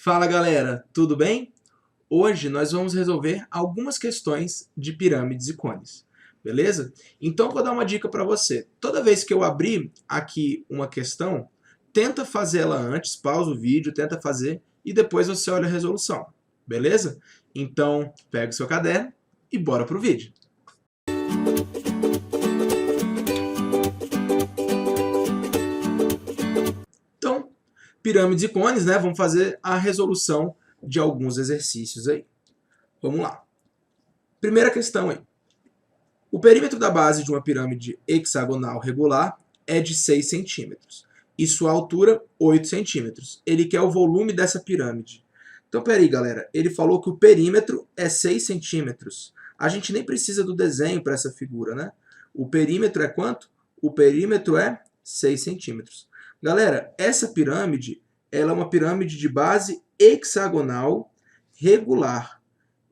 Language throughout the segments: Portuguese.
Fala galera, tudo bem? Hoje nós vamos resolver algumas questões de pirâmides e cones, beleza? Então vou dar uma dica para você. Toda vez que eu abrir aqui uma questão, tenta fazer ela antes, pausa o vídeo, tenta fazer e depois você olha a resolução, beleza? Então pega o seu caderno e bora pro vídeo. Então, pirâmides e cones, né? Vamos fazer a resolução de alguns exercícios aí. Vamos lá. Primeira questão aí. O perímetro da base de uma pirâmide hexagonal regular é de 6 centímetros e sua altura 8 centímetros. Ele quer o volume dessa pirâmide. Então, peraí, galera. Ele falou que o perímetro é 6 centímetros. A gente nem precisa do desenho para essa figura, né? O perímetro é quanto? O perímetro é 6 centímetros. Galera, essa pirâmide ela é uma pirâmide de base hexagonal regular.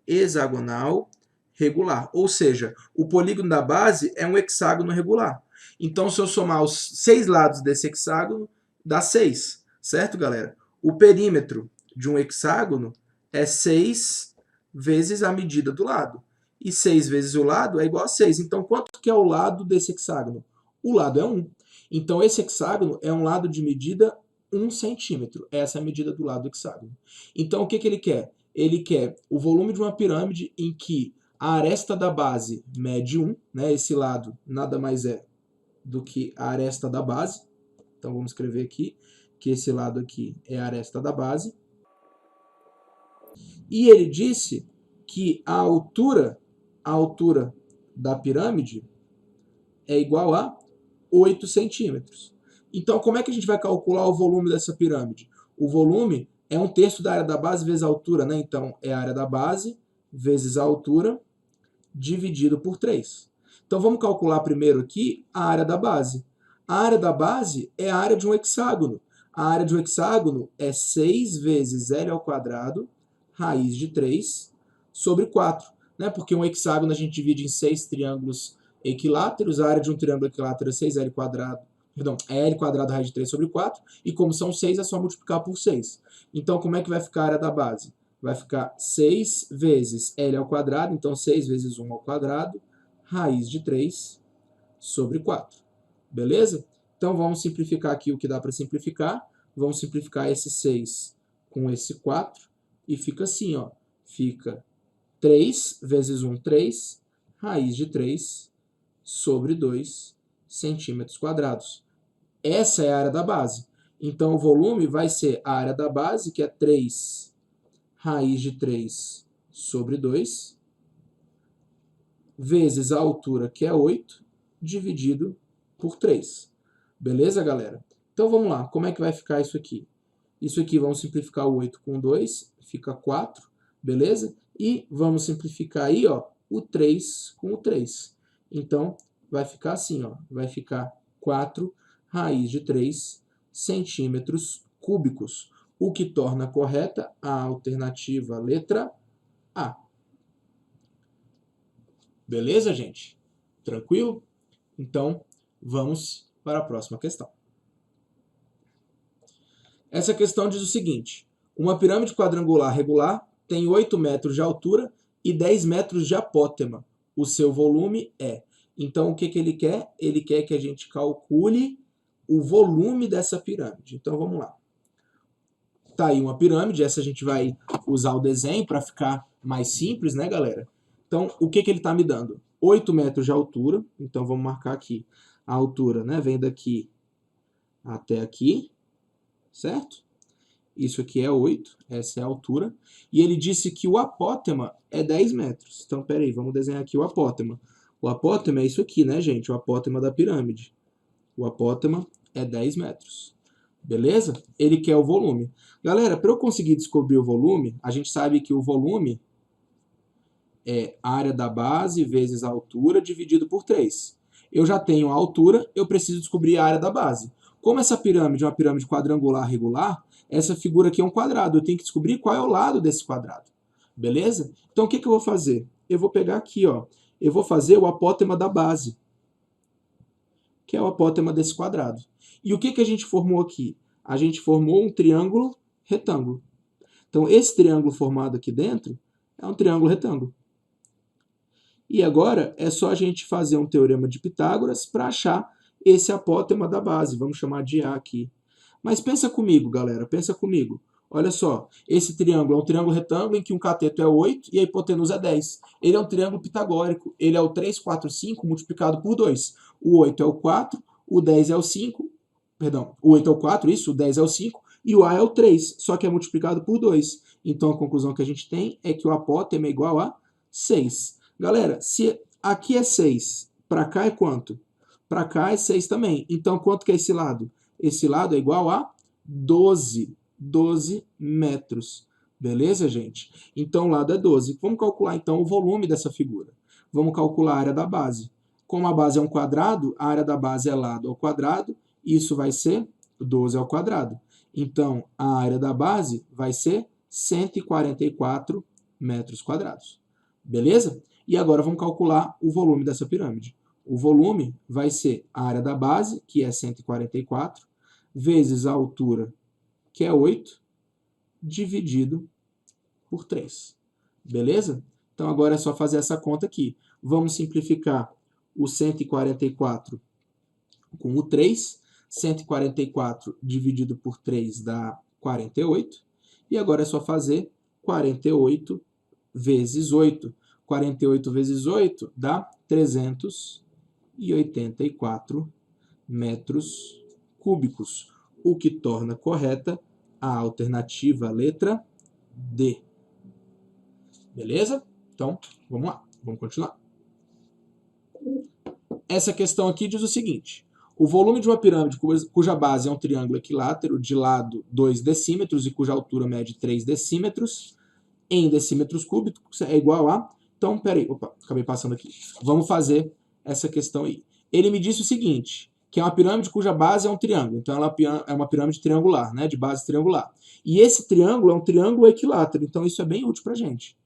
Hexagonal regular. Ou seja, o polígono da base é um hexágono regular. Então, se eu somar os 6 lados desse hexágono, dá 6. Certo, galera? O perímetro de um hexágono é 6 vezes a medida do lado. E 6 vezes o lado é igual a 6. Então, quanto que é o lado desse hexágono? O lado é 1. Então, esse hexágono é um lado de medida 1 centímetro. Essa é a medida do lado do hexágono. Então, o que ele quer? Ele quer o volume de uma pirâmide em que a aresta da base mede 1, né? Esse lado nada mais é do que a aresta da base. Então vamos escrever aqui que esse lado aqui é a aresta da base. E ele disse que a altura da pirâmide é igual a 8 centímetros. Então como é que a gente vai calcular o volume dessa pirâmide? O volume é 1/3 da área da base vezes a altura, né? Então é a área da base vezes a altura dividido por 3. Então vamos calcular primeiro aqui a área da base. A área da base é a área de um hexágono. A área de um hexágono é 6 vezes L ao quadrado, raiz de 3, sobre 4. Né? Porque um hexágono a gente divide em 6 triângulos equiláteros. A área de um triângulo equilátero é 6L quadrado. Perdão, é L quadrado raiz de 3 sobre 4. E como são 6, é só multiplicar por 6. Então como é que vai ficar a área da base? Vai ficar 6 vezes L ao quadrado, então 6 vezes 1 ao quadrado, raiz de 3 sobre 4. Beleza? Então vamos simplificar aqui o que dá para simplificar. Vamos simplificar esse 6 com esse 4 e fica assim, ó. Fica 3 vezes 1, 3, raiz de 3 sobre 2 centímetros quadrados. Essa é a área da base. Então o volume vai ser a área da base, que é 3 raiz de 3 sobre 2, vezes a altura, que é 8, dividido por 3. Beleza, galera? Então vamos lá, como é que vai ficar isso aqui? Isso aqui, vamos simplificar o 8 com 2, fica 4, beleza? E vamos simplificar aí, ó, o 3 com o 3. Então, vai ficar assim, ó, vai ficar 4 raiz de 3 centímetros cúbicos, o que torna correta a alternativa letra A. Beleza, gente? Tranquilo? Então, vamos para a próxima questão. Essa questão diz o seguinte: uma pirâmide quadrangular regular tem 8 metros de altura e 10 metros de apótema. O seu volume é. Então, o que ele quer? Ele quer que a gente calcule o volume dessa pirâmide. Então, vamos lá. Tá aí uma pirâmide, essa a gente vai usar o desenho para ficar mais simples, né, galera? Então, o que ele está me dando? 8 metros de altura, então vamos marcar aqui. A altura, né, vem daqui até aqui, certo? Isso aqui é 8, essa é a altura. E ele disse que o apótema é 10 metros. Então, peraí, vamos desenhar aqui o apótema. O apótema é isso aqui, né, gente? O apótema da pirâmide. O apótema é 10 metros. Beleza? Ele quer o volume. Galera, para eu conseguir descobrir o volume, a gente sabe que o volume é a área da base vezes a altura dividido por 3. Eu já tenho a altura, eu preciso descobrir a área da base. Como essa pirâmide é uma pirâmide quadrangular regular, essa figura aqui é um quadrado. Eu tenho que descobrir qual é o lado desse quadrado. Beleza? Então o que eu vou fazer? Eu vou pegar aqui, ó. Eu vou fazer o apótema da base, que é o apótema desse quadrado. E o que a gente formou aqui? A gente formou um triângulo retângulo. Então, esse triângulo formado aqui dentro é um triângulo retângulo. E agora é só a gente fazer um teorema de Pitágoras para achar esse apótema da base. Vamos chamar de A aqui. Mas pensa comigo, galera, pensa comigo. Olha só, esse triângulo é um triângulo retângulo em que um cateto é 8 e a hipotenusa é 10. Ele é um triângulo pitagórico. Ele é o 3, 4, 5 multiplicado por 2. O 8 é o 4, o 10 é o 5. Perdão, o 8 é o 4, isso, o 10 é o 5. E o A é o 3, só que é multiplicado por 2. Então a conclusão que a gente tem é que o apótema é igual a 6. Galera, se aqui é 6, para cá é quanto? Para cá é 6 também. Então quanto que é esse lado? Esse lado é igual a 12 metros. Beleza, gente? Então o lado é 12. Vamos calcular então o volume dessa figura. Vamos calcular a área da base. Como a base é um quadrado, a área da base é lado ao quadrado. Isso vai ser 12 ao quadrado. Então a área da base vai ser 144 metros quadrados. Beleza? E agora vamos calcular o volume dessa pirâmide. O volume vai ser a área da base, que é 144, vezes a altura, que é 8, dividido por 3. Beleza? Então agora é só fazer essa conta aqui. Vamos simplificar o 144 com o 3. 144 dividido por 3 dá 48. E agora é só fazer 48 vezes 8. 48 vezes 8 dá 384 metros cúbicos, o que torna correta a alternativa letra D. Beleza? Então, vamos lá, vamos continuar. Essa questão aqui diz o seguinte: o volume de uma pirâmide cuja base é um triângulo equilátero de lado 2 decímetros e cuja altura mede 3 decímetros, em decímetros cúbicos é igual a... Então, peraí, opa, acabei passando aqui. Vamos fazer essa questão aí. Ele me disse o seguinte, que é uma pirâmide cuja base é um triângulo. Então, ela é uma pirâmide triangular, né, de base triangular. E esse triângulo é um triângulo equilátero, então isso é bem útil pra gente.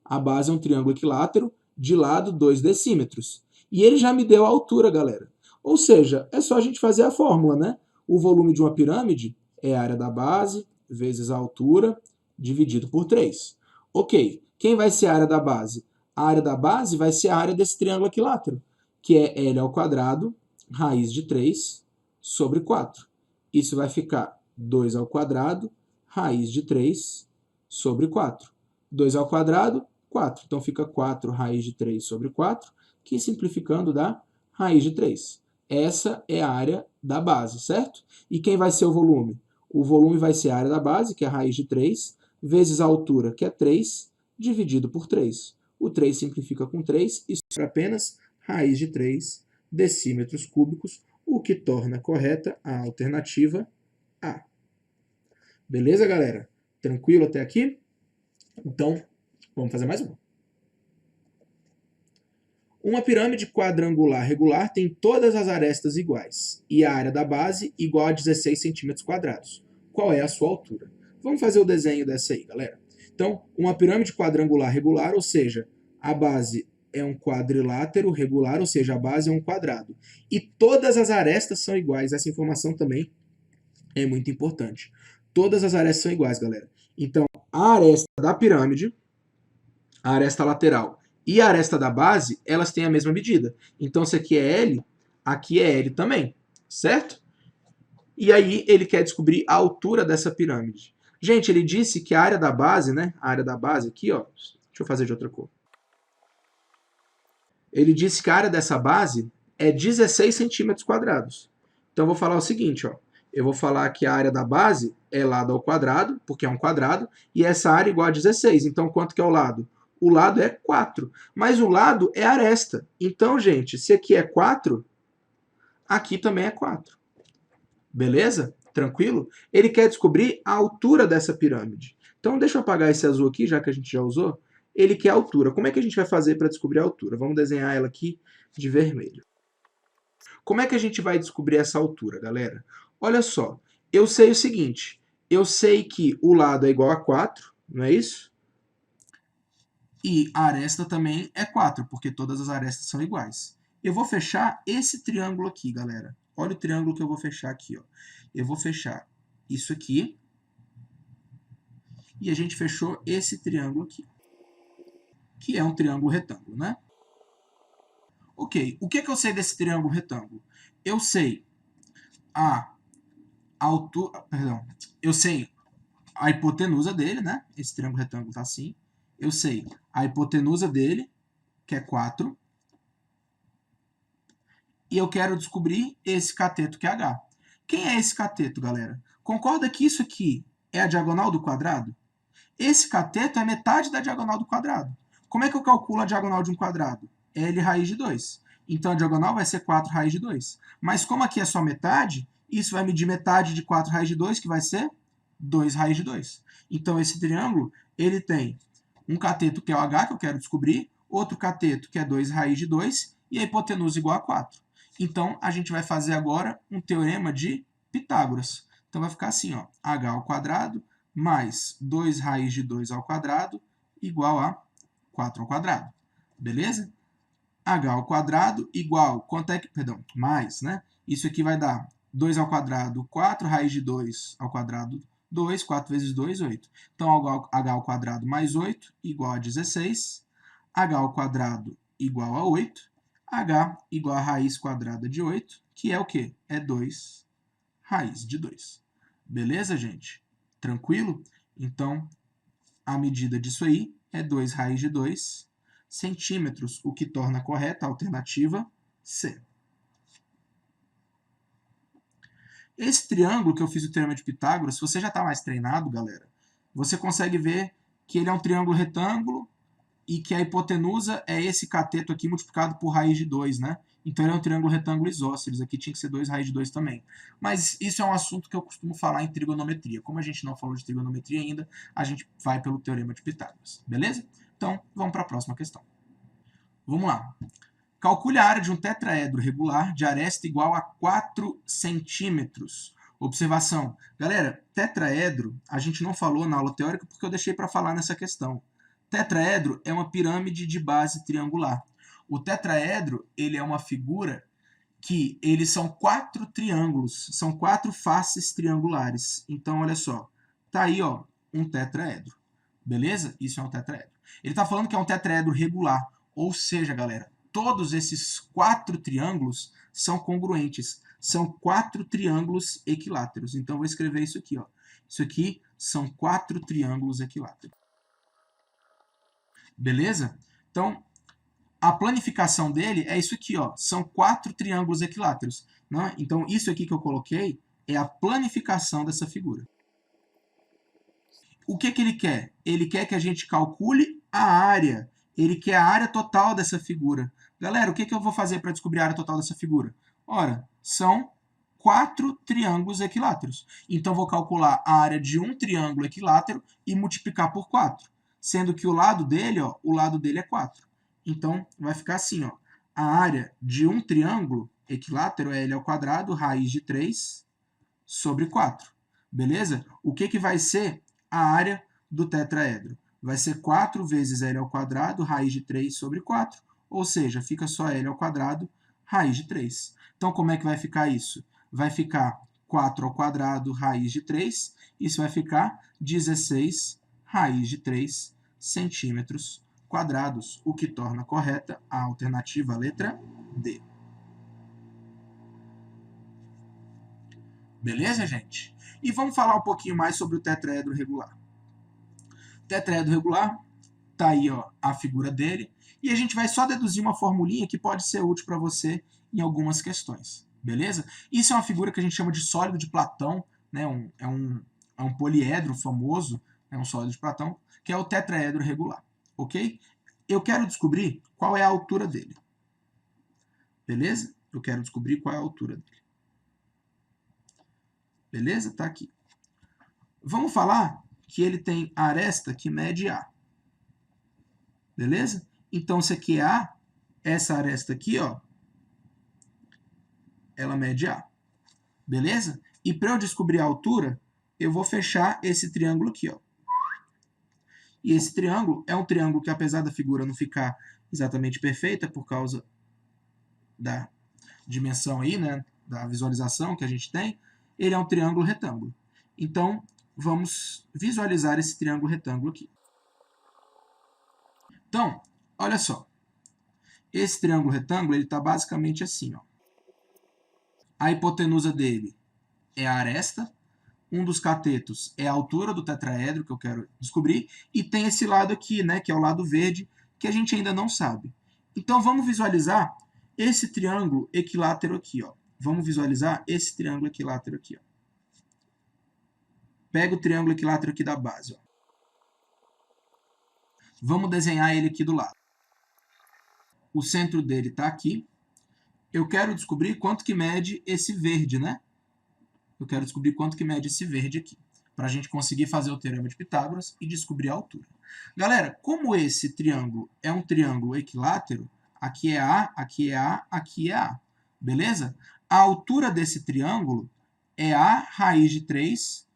A base é um triângulo equilátero de lado 2 decímetros. E ele já me deu a altura, galera. Ou seja, é só a gente fazer a fórmula, né? O volume de uma pirâmide é a área da base vezes a altura dividido por 3. Ok, quem vai ser a área da base? A área da base vai ser a área desse triângulo equilátero, que é L ao quadrado, raiz de 3, sobre 4. Isso vai ficar 2 ao quadrado, raiz de 3, sobre 4. 2 ao quadrado, 4. Então fica 4 raiz de 3 sobre 4, que simplificando dá raiz de 3. Essa é a área da base, certo? E quem vai ser o volume? O volume vai ser a área da base, que é a raiz de 3, vezes a altura, que é 3, dividido por 3. O 3 simplifica com 3 e sobra apenas raiz de 3 decímetros cúbicos, o que torna correta a alternativa A. Beleza, galera? Tranquilo até aqui? Então, vamos fazer mais uma. Uma pirâmide quadrangular regular tem todas as arestas iguais e a área da base igual a 16 centímetros quadrados. Qual é a sua altura? Vamos fazer o desenho dessa aí, galera. Então, uma pirâmide quadrangular regular, ou seja, a base é um quadrilátero regular, ou seja, a base é um quadrado. E todas as arestas são iguais. Essa informação também é muito importante. Todas as arestas são iguais, galera. Então, a aresta da pirâmide, a aresta lateral e a aresta da base, elas têm a mesma medida. Então, se aqui é L, aqui é L também, certo? E aí ele quer descobrir a altura dessa pirâmide. Gente, ele disse que a área da base, né? A área da base aqui, ó. Deixa eu fazer de outra cor. Ele disse que a área dessa base é 16 centímetros quadrados. Então, eu vou falar o seguinte, ó. Eu vou falar que a área da base é lado ao quadrado, porque é um quadrado, e essa área é igual a 16. Então, quanto que é o lado? O lado é 4. Mas o lado é aresta. Então, gente, se aqui é 4, aqui também é 4. Beleza? Tranquilo? Ele quer descobrir a altura dessa pirâmide. Então, deixa eu apagar esse azul aqui, já que a gente já usou. Ele quer a altura. Como é que a gente vai fazer para descobrir a altura? Vamos desenhar ela aqui de vermelho. Como é que a gente vai descobrir essa altura, galera? Olha só, eu sei o seguinte, eu sei que o lado é igual a 4, não é isso? E a aresta também é 4, porque todas as arestas são iguais. Eu vou fechar esse triângulo aqui, galera. Olha o triângulo que eu vou fechar aqui, ó. Eu vou fechar isso aqui e a gente fechou esse triângulo aqui, que é um triângulo retângulo, né? Ok, o que eu sei desse triângulo retângulo? Eu sei a altura, perdão, eu sei a hipotenusa dele, né? Esse triângulo retângulo tá assim. Eu sei a hipotenusa dele, que é 4. E eu quero descobrir esse cateto que é H. Quem é esse cateto, galera? Concorda que isso aqui é a diagonal do quadrado? Esse cateto é metade da diagonal do quadrado. Como é que eu calculo a diagonal de um quadrado? L raiz de 2. Então a diagonal vai ser 4 raiz de 2. Mas como aqui é só metade, isso vai medir metade de 4 raiz de 2, que vai ser 2 raiz de 2. Então esse triângulo, ele tem um cateto que é o H, que eu quero descobrir, outro cateto que é 2 raiz de 2, e a hipotenusa igual a 4. Então a gente vai fazer agora um teorema de Pitágoras. Então vai ficar assim, ó, H ao quadrado mais 2 raiz de 2 ao quadrado igual a 4 ao quadrado. Beleza? H ao quadrado igual, quanto é que, perdão, mais, né? Isso aqui vai dar 2 ao quadrado, 4 raiz de 2 ao quadrado, 2, 4 vezes 2, 8. Então, H ao quadrado mais 8 igual a 16. H ao quadrado igual a 8. H igual a raiz quadrada de 8, que é o quê? É 2 raiz de 2. Beleza, gente? Tranquilo? Então, a medida disso aí é 2 raiz de 2 centímetros, o que torna correta a alternativa C. Esse triângulo que eu fiz o teorema de Pitágoras, se você já está mais treinado, galera, você consegue ver que ele é um triângulo retângulo e que a hipotenusa é esse cateto aqui multiplicado por raiz de 2, né? Então ele é um triângulo retângulo isósceles, aqui tinha que ser 2 raiz de 2 também. Mas isso é um assunto que eu costumo falar em trigonometria. Como a gente não falou de trigonometria ainda, a gente vai pelo teorema de Pitágoras, beleza? Então, vamos para a próxima questão. Vamos lá. Calcule a área de um tetraedro regular de aresta igual a 4 centímetros. Observação. Galera, tetraedro, a gente não falou na aula teórica porque eu deixei para falar nessa questão. Tetraedro é uma pirâmide de base triangular. O tetraedro, ele é uma figura que eles são 4 triângulos, são 4 faces triangulares. Então, olha só, tá aí, ó, um tetraedro. Beleza? Isso é um tetraedro. Ele está falando que é um tetraedro regular, ou seja, galera, todos esses 4 triângulos são congruentes, são 4 triângulos equiláteros. Então, eu vou escrever isso aqui, ó. Isso aqui são 4 triângulos equiláteros. Beleza? Então, a planificação dele é isso aqui, ó. São 4 triângulos equiláteros. Né? Então, isso aqui que eu coloquei é a planificação dessa figura. O que ele quer? Ele quer que a gente calcule a área. Ele quer a área total dessa figura. Galera, o que eu vou fazer para descobrir a área total dessa figura? Ora, são 4 triângulos equiláteros. Então, vou calcular a área de um triângulo equilátero e multiplicar por 4. Sendo que o lado dele, ó, o lado dele é 4. Então, vai ficar assim, ó. A área de um triângulo equilátero é L ao quadrado, raiz de 3 sobre 4. Beleza? O que vai ser a área do tetraedro? Vai ser 4 vezes L ao quadrado, raiz de 3 sobre 4. Ou seja, fica só L ao quadrado, raiz de 3. Então, como é que vai ficar isso? Vai ficar 4 ao quadrado, raiz de 3. Isso vai ficar 16 raiz de 3 centímetros quadrados, o que torna correta a alternativa letra D. Beleza, gente? E vamos falar um pouquinho mais sobre o tetraedro regular. Tetraedro regular, tá aí, ó, a figura dele, e a gente vai só deduzir uma formulinha que pode ser útil para você em algumas questões. Beleza? Isso é uma figura que a gente chama de sólido de Platão, né? É um poliedro famoso, é um sólido de Platão, que é o tetraedro regular. Ok? Eu quero descobrir qual é a altura dele. Beleza? Eu quero descobrir qual é a altura dele. Beleza? Tá aqui. Vamos falar que ele tem aresta que mede A. Beleza? Então, se aqui é A, essa aresta aqui, ó, ela mede A. Beleza? E para eu descobrir a altura, eu vou fechar esse triângulo aqui, ó. E esse triângulo é um triângulo que, apesar da figura não ficar exatamente perfeita por causa da dimensão aí, né, da visualização que a gente tem, ele é um triângulo retângulo. Então, vamos visualizar esse triângulo retângulo aqui. Então, olha só. Esse triângulo retângulo está basicamente assim. Ó. A hipotenusa dele é a aresta, um dos catetos é a altura do tetraedro, que eu quero descobrir, e tem esse lado aqui, né, que é o lado verde, que a gente ainda não sabe. Então, vamos visualizar esse triângulo equilátero aqui. Ó. Vamos visualizar esse triângulo equilátero aqui. Ó. Pega o triângulo equilátero aqui da base. Ó. Vamos desenhar ele aqui do lado. O centro dele está aqui. Eu quero descobrir quanto que mede esse verde, né? Eu quero descobrir quanto que mede esse verde aqui, para a gente conseguir fazer o teorema de Pitágoras e descobrir a altura. Galera, como esse triângulo é um triângulo equilátero, aqui é A, aqui é A, aqui é A, beleza? A altura desse triângulo é A raiz de 3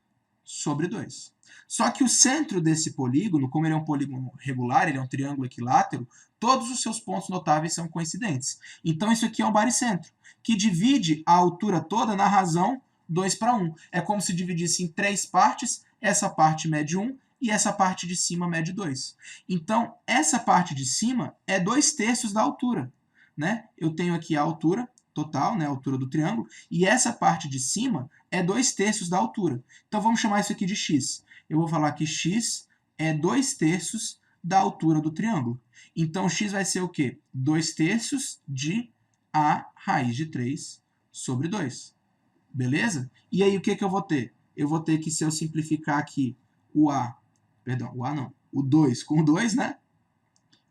sobre 2. Só que o centro desse polígono, como ele é um polígono regular, ele é um triângulo equilátero, todos os seus pontos notáveis são coincidentes. Então isso aqui é um baricentro, que divide a altura toda na razão 2 para 1. É como se dividisse em 3 partes, essa parte mede 1 e essa parte de cima mede 2. Então, essa parte de cima é 2/3 da altura. Né? Eu tenho aqui a altura total, né, a altura do triângulo, e essa parte de cima é 2/3 da altura. Então, vamos chamar isso aqui de x. Eu vou falar que x é 2/3 da altura do triângulo. Então, x vai ser o quê? 2/3 de a raiz de 3 sobre 2. Beleza? E aí, o que eu vou ter? Eu vou ter que, se eu simplificar aqui o a, perdão, o a não, o 2 com o 2, né?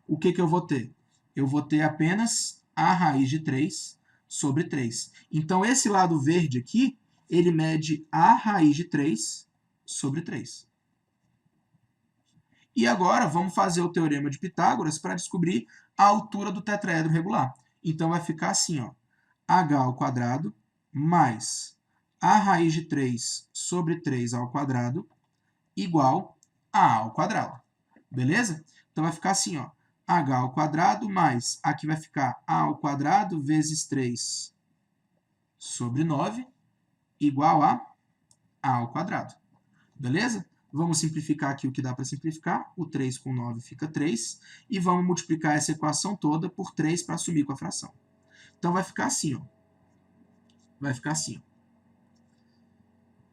O que eu vou ter? Eu vou ter apenas a raiz de 3 sobre 3. Então, esse lado verde aqui, ele mede a raiz de 3 sobre 3. E agora, vamos fazer o teorema de Pitágoras para descobrir a altura do tetraedro regular. Então, vai ficar assim, ó, h ao quadrado mais a raiz de 3 sobre 3 ao quadrado igual a ao quadrado. Beleza? Então, vai ficar assim, ó, h ao quadrado mais, aqui vai ficar a ao quadrado vezes 3 sobre 9 igual a ao quadrado. Beleza? Vamos simplificar aqui o que dá para simplificar. O 3 com 9 fica 3. E vamos multiplicar essa equação toda por 3 para sumir com a fração. Então, vai ficar assim, ó. Vai ficar assim, ó.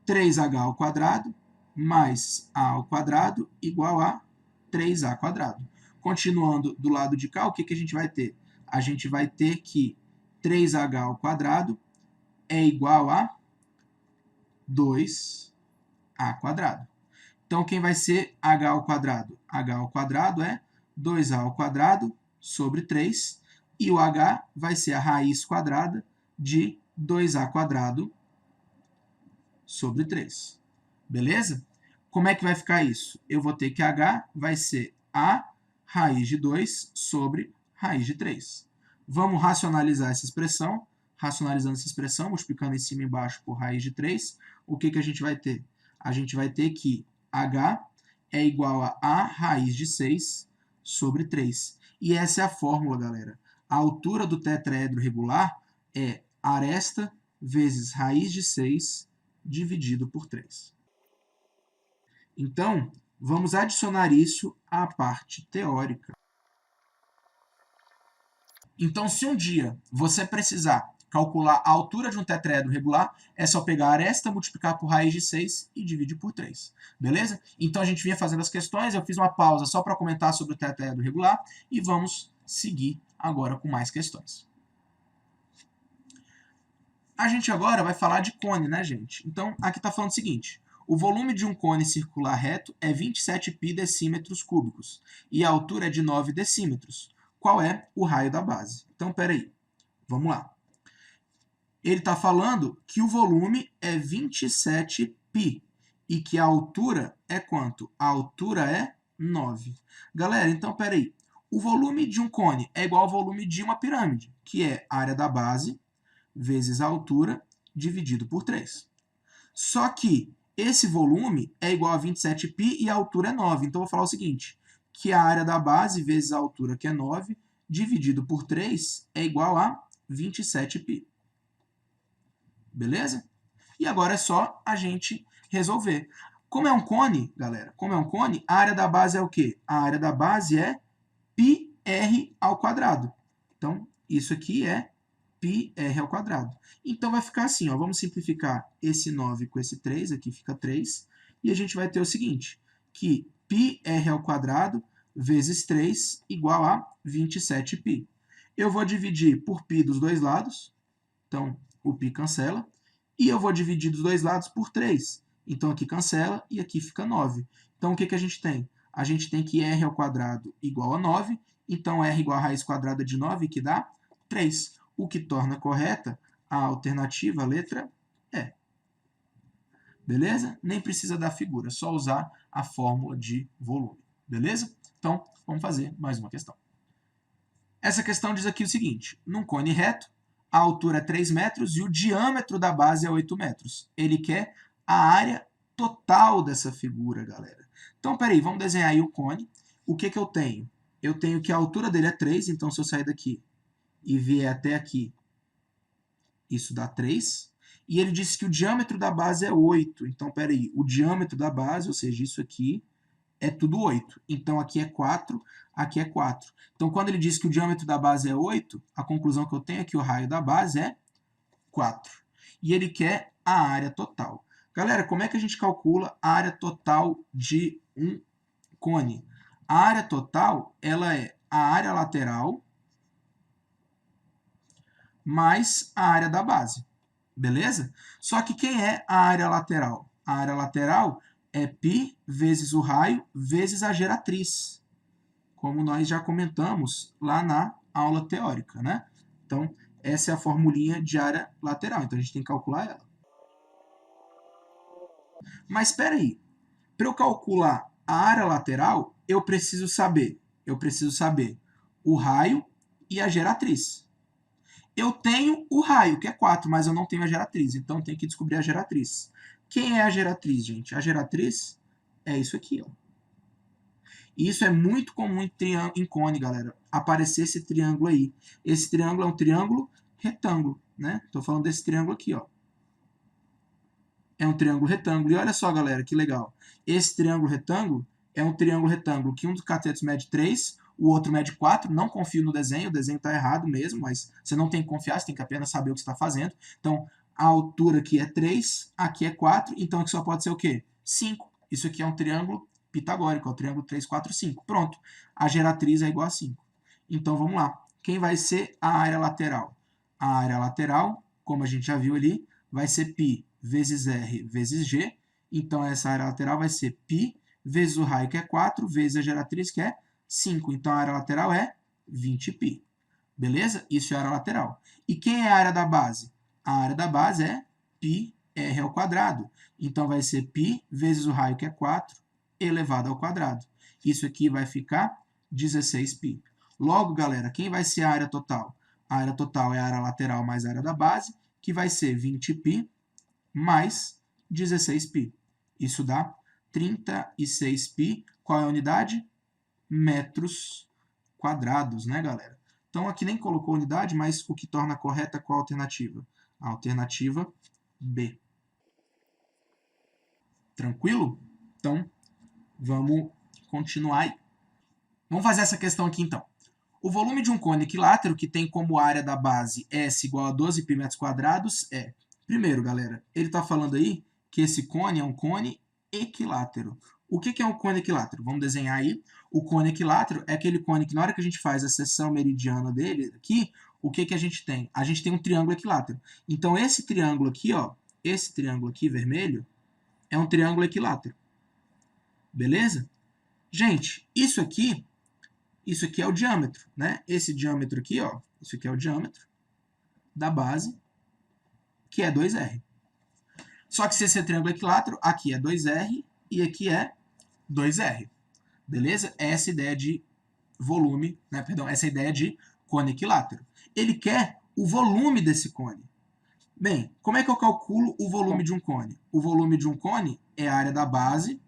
3h ao quadrado mais a ao quadrado igual a 3a quadrado. Continuando do lado de cá, o que a gente vai ter? A gente vai ter que 3h ao quadrado é igual a 2a quadrado. Então, quem vai ser h ao quadrado? H ao quadrado é 2a ao quadrado sobre 3, e o h vai ser a raiz quadrada de 2a quadrado sobre 3. Beleza? Como é que vai ficar isso? Eu vou ter que h vai ser a raiz de 2 sobre raiz de 3. Vamos racionalizar essa expressão. Racionalizando essa expressão, multiplicando em cima e embaixo por raiz de 3, o que a gente vai ter? A gente vai ter que h é igual a a raiz de 6 sobre 3. E essa é a fórmula, galera. A altura do tetraedro regular é aresta vezes raiz de 6 dividido por 3. Então, vamos adicionar isso à parte teórica. Então, se um dia você precisar calcular a altura de um tetraedro regular, é só pegar a aresta, multiplicar por raiz de 6 e dividir por 3. Beleza? Então, a gente vinha fazendo as questões, eu fiz uma pausa só para comentar sobre o tetraedro regular e vamos seguir agora com mais questões. A gente agora vai falar de cone, né, gente? Então, aqui está falando o seguinte. O volume de um cone circular reto é 27 π decímetros cúbicos e a altura é de 9 decímetros. Qual é o raio da base? Então, peraí. Vamos lá. Ele está falando que o volume é 27 π e que a altura é quanto? A altura é 9. Galera, então, peraí. O volume de um cone é igual ao volume de uma pirâmide, que é a área da base vezes a altura dividido por 3. Só que esse volume é igual a 27 π e a altura é 9. Então, eu vou falar o seguinte, que a área da base vezes a altura, que é 9, dividido por 3 é igual a 27 π. Beleza? E agora é só a gente resolver. Como é um cone, galera, como é um cone, a área da base é o quê? A área da base é πr ao quadrado. Então, isso aqui é πr ao quadrado. Então, vai ficar assim, ó, vamos simplificar esse 9 com esse 3, aqui fica 3, e a gente vai ter o seguinte, que πr ao quadrado vezes 3 igual a 27π. Eu vou dividir por π dos dois lados, então o π cancela, e eu vou dividir dos dois lados por 3. Então aqui cancela e aqui fica 9. Então o que a gente tem? A gente tem que r ao quadrado igual a 9, então r igual a raiz quadrada de 9, que dá 3, o que torna correta a alternativa, a letra E. Beleza? Nem precisa da figura, é só usar a fórmula de volume. Beleza? Então, vamos fazer mais uma questão. Essa questão diz aqui o seguinte, num cone reto, a altura é 3 metros e o diâmetro da base é 8 metros. Ele quer a área total dessa figura, galera. Então, peraí, vamos desenhar aí o cone. O que eu tenho? Eu tenho que a altura dele é 3, então se eu sair daqui e vier até aqui, isso dá 3. E ele disse que o diâmetro da base é 8. Então, peraí, o diâmetro da base, ou seja, isso aqui, é tudo 8. Então, aqui é 4, aqui é 4. Então, quando ele diz que o diâmetro da base é 8, a conclusão que eu tenho é que o raio da base é 4. E ele quer a área total. Galera, como é que a gente calcula a área total de um cone? A área total, ela é a área lateral mais a área da base. Beleza? Só que quem é a área lateral? A área lateral é π vezes o raio vezes a geratriz, como nós já comentamos lá na aula teórica, né? Então, essa é a formulinha de área lateral, então a gente tem que calcular ela. Mas espera aí, para eu calcular a área lateral, eu preciso saber o raio e a geratriz. Eu tenho o raio, que é 4, mas eu não tenho a geratriz, então eu tenho que descobrir a geratriz. Quem é a geratriz, gente? A geratriz é isso aqui, ó. E isso é muito comum em cone, galera, aparecer esse triângulo aí. Esse triângulo é um triângulo retângulo, né? Estou falando desse triângulo aqui, ó. É um triângulo retângulo. E olha só, galera, que legal. Esse triângulo retângulo é um triângulo retângulo que um dos catetos mede 3, o outro mede 4. Não confio no desenho, o desenho está errado mesmo, mas você não tem que confiar, você tem que apenas saber o que você está fazendo. Então, a altura aqui é 3, aqui é 4, então aqui só pode ser o quê? 5. Isso aqui é um triângulo pitagórico, é o triângulo 3, 4, 5. Pronto, a geratriz é igual a 5. Então, vamos lá. Quem vai ser a área lateral? A área lateral, como a gente já viu ali, vai ser π vezes R vezes G. Então, essa área lateral vai ser π vezes o raio, que é 4, vezes a geratriz, que é 5. Então, a área lateral é 20π. Beleza? Isso é a área lateral. E quem é a área da base? A área da base é πr ao quadrado. Então, vai ser π vezes o raio, que é 4, elevado ao quadrado. Isso aqui vai ficar 16π. Logo, galera, quem vai ser a área total? A área total é a área lateral mais a área da base, que vai ser 20π mais 16π. Isso dá 36π. Qual é a unidade? Metros quadrados, né, galera? Então, aqui nem colocou unidade, mas o que torna correta qual a alternativa? A alternativa B. Tranquilo? Então, vamos continuar aí. Vamos fazer essa questão aqui, então. O volume de um cone equilátero, que tem como área da base S igual a 12π metros quadrados, é... Primeiro, galera, ele está falando aí que esse cone é um cone equilátero. O que é um cone equilátero? Vamos desenhar aí. O cone equilátero é aquele cone que na hora que a gente faz a seção meridiana dele, aqui, o que a gente tem? A gente tem um triângulo equilátero. Então, esse triângulo aqui, ó, esse triângulo aqui, vermelho, é um triângulo equilátero. Beleza? Gente, isso aqui é o diâmetro, né? Esse diâmetro aqui, ó, isso aqui é o diâmetro da base, que é 2R. Só que se esse é triângulo equilátero, aqui é 2R e aqui é 2R. Beleza? Essa ideia de volume, né? Perdão, essa ideia de cone equilátero. Ele quer o volume desse cone. Bem, como é que eu calculo o volume de um cone? O volume de um cone é a área da base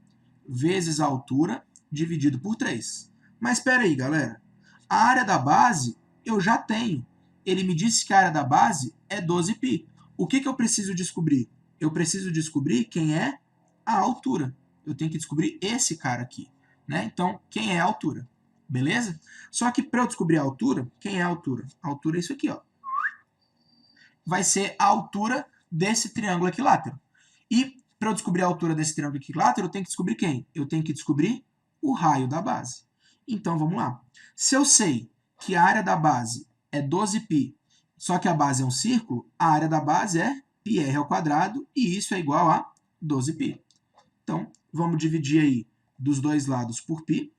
vezes a altura dividido por 3. Mas espera aí, galera. A área da base eu já tenho. Ele me disse que a área da base é 12π. O que eu preciso descobrir? Eu preciso descobrir quem é a altura. Eu tenho que descobrir esse cara aqui, né? Então, quem é a altura? Beleza? Só que para eu descobrir a altura, quem é a altura? A altura é isso aqui, ó. Vai ser a altura desse triângulo equilátero. E para eu descobrir a altura desse triângulo equilátero, eu tenho que descobrir quem? Eu tenho que descobrir o raio da base. Então, vamos lá. Se eu sei que a área da base é 12π, só que a base é um círculo, a área da base é πr ao quadrado, e isso é igual a 12π. Então, vamos dividir aí dos dois lados por π.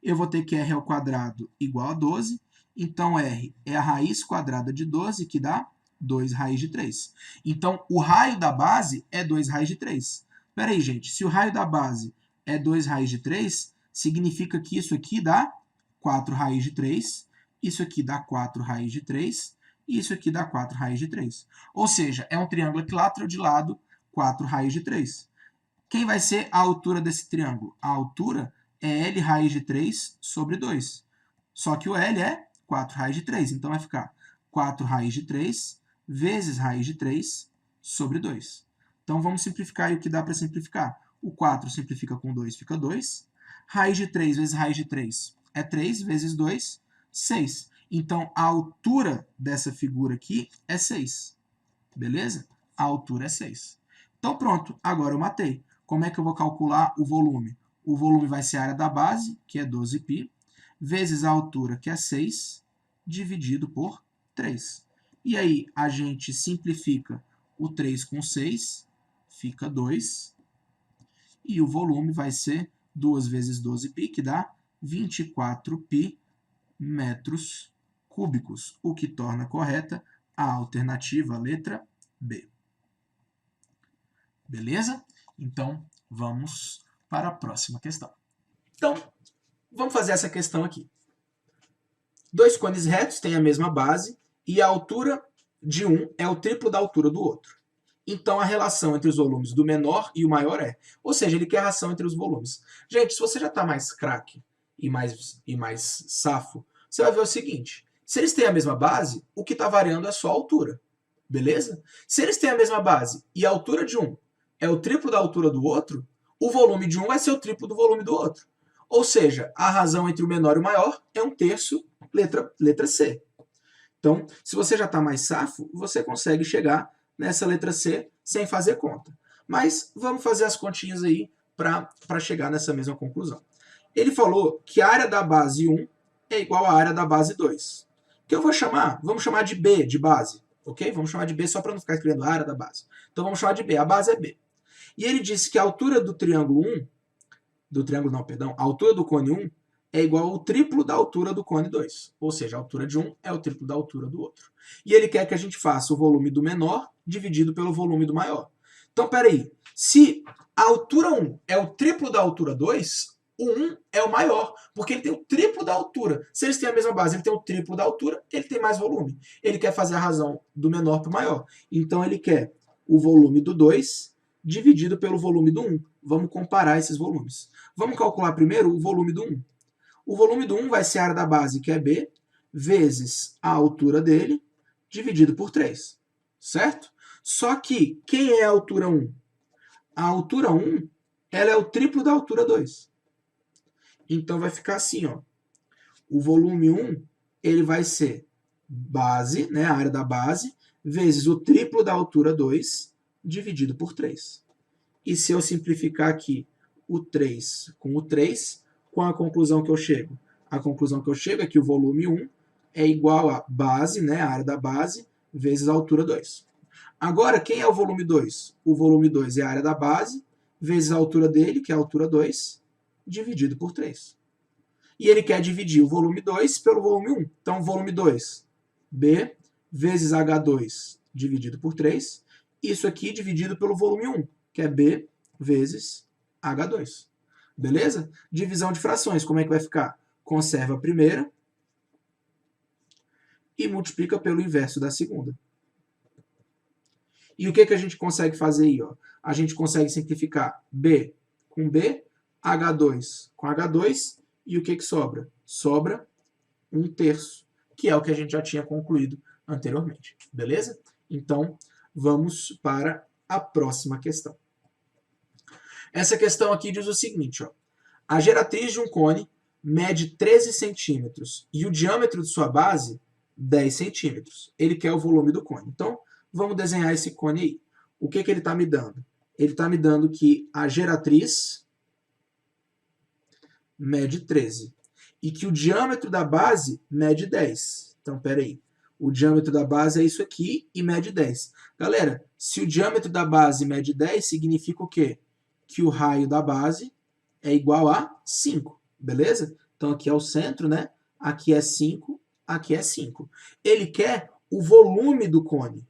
Eu vou ter que r ao quadrado igual a 12. Então, r é a raiz quadrada de 12, que dá 2 raiz de 3. Então, o raio da base é 2 raiz de 3. Espera aí, gente. Se o raio da base é 2 raiz de 3, significa que isso aqui dá 4 raiz de 3, isso aqui dá 4 raiz de 3, e isso aqui dá 4 raiz de 3. Ou seja, é um triângulo equilátero de lado 4 raiz de 3. Quem vai ser a altura desse triângulo? A altura é L raiz de 3 sobre 2. Só que o L é 4 raiz de 3. Então, vai ficar 4 raiz de 3 vezes raiz de 3 sobre 2. Então, vamos simplificar aí o que dá para simplificar. O 4 simplifica com 2, fica 2. Raiz de 3 vezes raiz de 3 é 3 vezes 2, 6. Então, a altura dessa figura aqui é 6. Beleza? A altura é 6. Então, pronto. Agora eu matei. Como é que eu vou calcular o volume? O volume vai ser a área da base, que é 12π, vezes a altura, que é 6, dividido por 3. E aí, a gente simplifica o 3 com 6, fica 2. E o volume vai ser 2 vezes 12π, que dá 24π metros cúbicos, o que torna correta a alternativa letra B. Beleza? Então, vamos para a próxima questão. Então, vamos fazer essa questão aqui. Dois cones retos têm a mesma base e a altura de um é o triplo da altura do outro. Então, a relação entre os volumes do menor e o maior é. Ou seja, ele quer a relação entre os volumes. Gente, se você já está mais craque e mais safo, você vai ver o seguinte. Se eles têm a mesma base, o que está variando é só a altura. Beleza? Se eles têm a mesma base e a altura de um é o triplo da altura do outro, o volume de um vai ser o triplo do volume do outro. Ou seja, a razão entre o menor e o maior é 1/3, letra C. Então, se você já está mais safo, você consegue chegar nessa letra C sem fazer conta. Mas vamos fazer as continhas aí para chegar nessa mesma conclusão. Ele falou que a área da base 1 é igual à área da base 2. O que eu vou chamar? Vamos chamar de B, de base. Ok? Vamos chamar de B só para não ficar escrevendo a área da base. Então vamos chamar de B. A base é B. E ele disse que a altura do triângulo 1, a altura do cone 1 é igual ao triplo da altura do cone 2. Ou seja, a altura de um é o triplo da altura do outro. E ele quer que a gente faça o volume do menor dividido pelo volume do maior. Então, peraí. Se a altura 1 é o triplo da altura 2, o 1 é o maior, porque ele tem o triplo da altura. Se eles têm a mesma base, ele tem o triplo da altura, ele tem mais volume. Ele quer fazer a razão do menor para o maior. Então, ele quer o volume do 2 dividido pelo volume do 1. Vamos comparar esses volumes. Vamos calcular primeiro o volume do 1. O volume do 1 vai ser a área da base, que é B, vezes a altura dele, dividido por 3. Certo? Só que, quem é a altura 1? A altura 1, ela é o triplo da altura 2. Então, vai ficar assim, ó. O volume 1, ele vai ser base, né, a área da base, vezes o triplo da altura 2, dividido por 3. E se eu simplificar aqui o 3 com o 3, qual a conclusão que eu chego? A conclusão que eu chego é que o volume 1 é igual a base, né, a área da base, vezes a altura 2. Agora, quem é o volume 2? O volume 2 é a área da base, vezes a altura dele, que é a altura 2, dividido por 3. E ele quer dividir o volume 2 pelo volume 1. Então, volume 2, B, vezes H2, dividido por 3. Isso aqui dividido pelo volume 1, que é B vezes H2. Beleza? Divisão de frações, como é que vai ficar? Conserva a primeira e multiplica pelo inverso da segunda. E o que a gente consegue fazer aí? Ó? A gente consegue simplificar B com B, H2 com H2, e o que sobra? Sobra 1/3, que é o que a gente já tinha concluído anteriormente. Beleza? Então, vamos para a próxima questão. Essa questão aqui diz o seguinte, ó. A geratriz de um cone mede 13 centímetros e o diâmetro de sua base 10 centímetros. Ele quer o volume do cone. Então, vamos desenhar esse cone aí. O que ele está me dando? Ele está me dando que a geratriz mede 13 e que o diâmetro da base mede 10. Então, peraí. O diâmetro da base é isso aqui e mede 10. Galera, se o diâmetro da base mede 10, significa o quê? Que o raio da base é igual a 5, beleza? Então aqui é o centro, né? Aqui é 5, aqui é 5. Ele quer o volume do cone.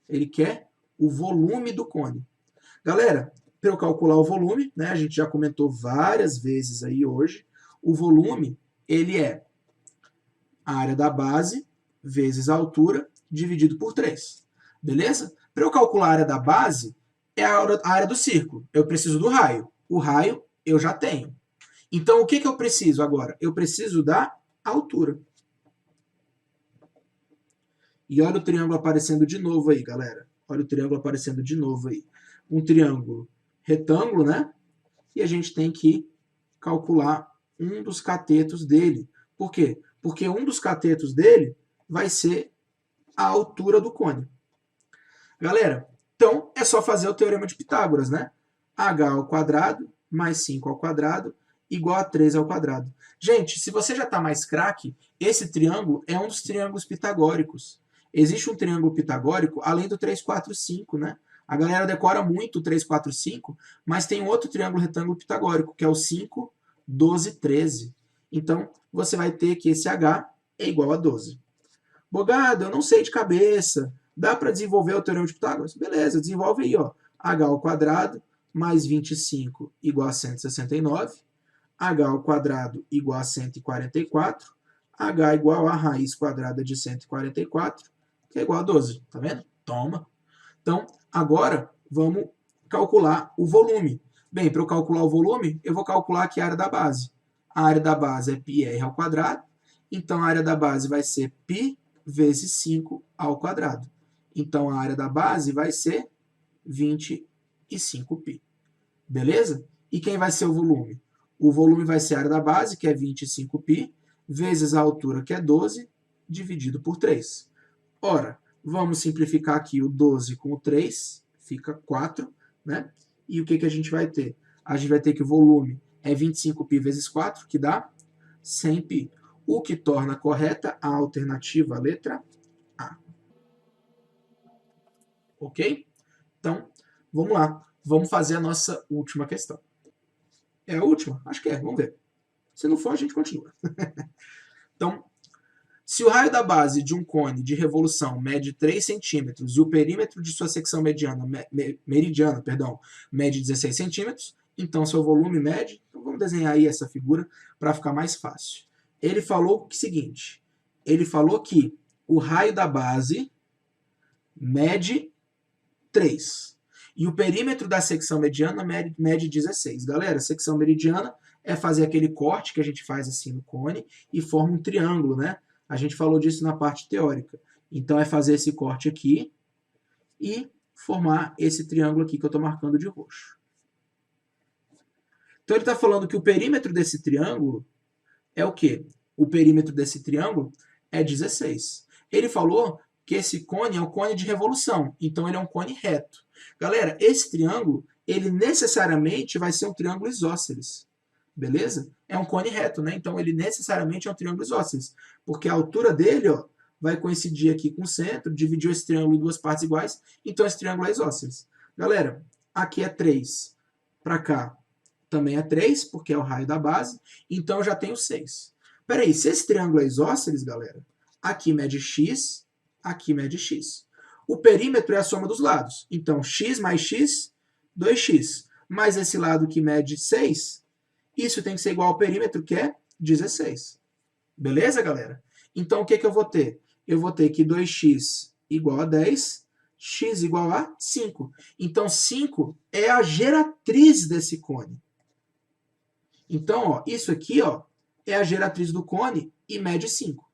Ele quer o volume do cone. Galera, para eu calcular o volume, né? A gente já comentou várias vezes aí hoje. O volume, ele é a área da base vezes a altura dividido por 3. Beleza? Para eu calcular a área da base, é a área do círculo. Eu preciso do raio. O raio eu já tenho. Então, o que eu preciso agora? Eu preciso da altura. E olha o triângulo aparecendo de novo aí, galera. Olha o triângulo aparecendo de novo aí. Um triângulo retângulo, né? E a gente tem que calcular um dos catetos dele. Por quê? Porque um dos catetos dele vai ser a altura do cone. Galera, então é só fazer o teorema de Pitágoras, né? H ao quadrado mais 5 ao quadrado igual a 3 ao quadrado. Gente, se você já está mais craque, esse triângulo é um dos triângulos pitagóricos. Existe um triângulo pitagórico além do 3, 4, 5, né? A galera decora muito o 3, 4, 5, mas tem outro triângulo retângulo pitagórico, que é o 5, 12, 13. Então, você vai ter que esse H é igual a 12. Bogado, eu não sei de cabeça. Dá para desenvolver o teorema de Pitágoras? Beleza, desenvolve aí, ó. H ao quadrado mais 25 igual a 169. H ao quadrado igual a 144. H igual a raiz quadrada de 144, que é igual a 12. Tá vendo? Toma. Então, agora, vamos calcular o volume. Bem, para eu calcular o volume, eu vou calcular aqui a área da base. A área da base é πr ao quadrado. Então, a área da base vai ser π vezes 5 ao quadrado. Então, a área da base vai ser 25π. Beleza? E quem vai ser o volume? O volume vai ser a área da base, que é 25π, vezes a altura, que é 12, dividido por 3. Ora, vamos simplificar aqui o 12 com o 3, fica 4, né? E o que a gente vai ter? A gente vai ter que o volume é 25π vezes 4, que dá 100π. O que torna correta a alternativa, a letra A. Ok? Então, vamos lá. Vamos fazer a nossa última questão. É a última? Acho que é. Vamos ver. Se não for, a gente continua. Então, se o raio da base de um cone de revolução mede 3 centímetros e o perímetro de sua secção meridiana mede 16 centímetros, então seu volume mede... Então, vamos desenhar aí essa figura para ficar mais fácil. Ele falou o seguinte, ele falou que o raio da base mede 3 e o perímetro da secção mediana mede 16. Galera, secção meridiana é fazer aquele corte que a gente faz assim no cone e forma um triângulo, né? A gente falou disso na parte teórica. Então é fazer esse corte aqui e formar esse triângulo aqui que eu estou marcando de roxo. Então ele está falando que o perímetro desse triângulo é o quê? O perímetro desse triângulo é 16. Ele falou que esse cone é um cone de revolução, então ele é um cone reto. Galera, esse triângulo, ele necessariamente vai ser um triângulo isósceles. Beleza? É um cone reto, né? Então ele necessariamente é um triângulo isósceles, porque a altura dele, ó, vai coincidir aqui com o centro, dividiu esse triângulo em duas partes iguais, então esse triângulo é isósceles. Galera, aqui é 3, para cá também é 3, porque é o raio da base, então eu já tenho 6. Peraí, se esse triângulo é isósceles, galera, aqui mede x, aqui mede x. O perímetro é a soma dos lados, então x mais x, 2x. Mais esse lado que mede 6, isso tem que ser igual ao perímetro, que é 16. Beleza, galera? Então, o que eu vou ter? Eu vou ter que 2x igual a 10, x igual a 5. Então, 5 é a geratriz desse cone. Então, ó, isso aqui, ó, é a geratriz do cone e mede 5.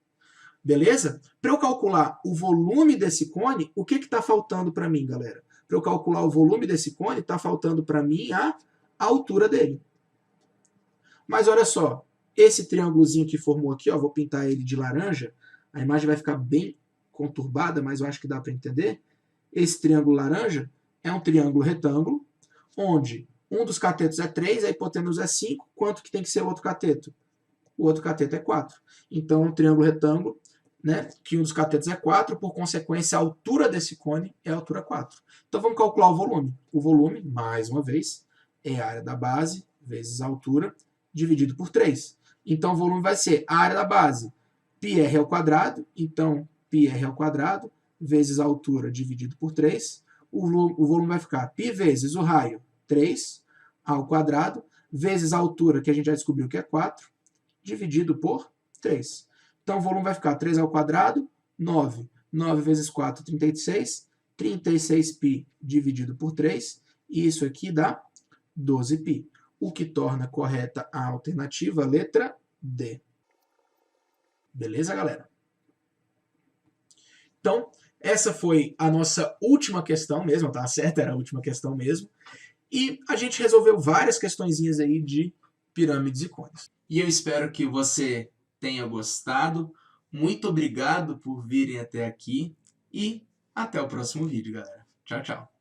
Beleza? Para eu calcular o volume desse cone, o que está faltando para mim, galera? Para eu calcular o volume desse cone, está faltando para mim a a altura dele. Mas olha só, esse triângulozinho que formou aqui, ó, vou pintar ele de laranja, a imagem vai ficar bem conturbada, mas eu acho que dá para entender. Esse triângulo laranja é um triângulo retângulo, onde um dos catetos é 3, a hipotenusa é 5. Quanto que tem que ser o outro cateto? O outro cateto é 4. Então, um triângulo retângulo, né, que um dos catetos é 4, por consequência, a altura desse cone é a altura 4. Então, vamos calcular o volume. O volume, mais uma vez, é a área da base vezes a altura, dividido por 3. Então, o volume vai ser a área da base, πr ao quadrado, então, πr ao quadrado, vezes a altura dividido por 3. O volume vai ficar π vezes o raio, 3, ao quadrado, vezes a altura, que a gente já descobriu que é 4, dividido por 3. Então, o volume vai ficar 3 ao quadrado, 9. 9 vezes 4, 36. 36π dividido por 3. E isso aqui dá 12π. O que torna correta a alternativa, a letra D. Beleza, galera? Então, essa foi a nossa última questão mesmo, tá certo? Era a última questão mesmo. E a gente resolveu várias questõezinhas aí de pirâmides e cones. E eu espero que você tenha gostado. Muito obrigado por virem até aqui e até o próximo vídeo, galera. Tchau, tchau.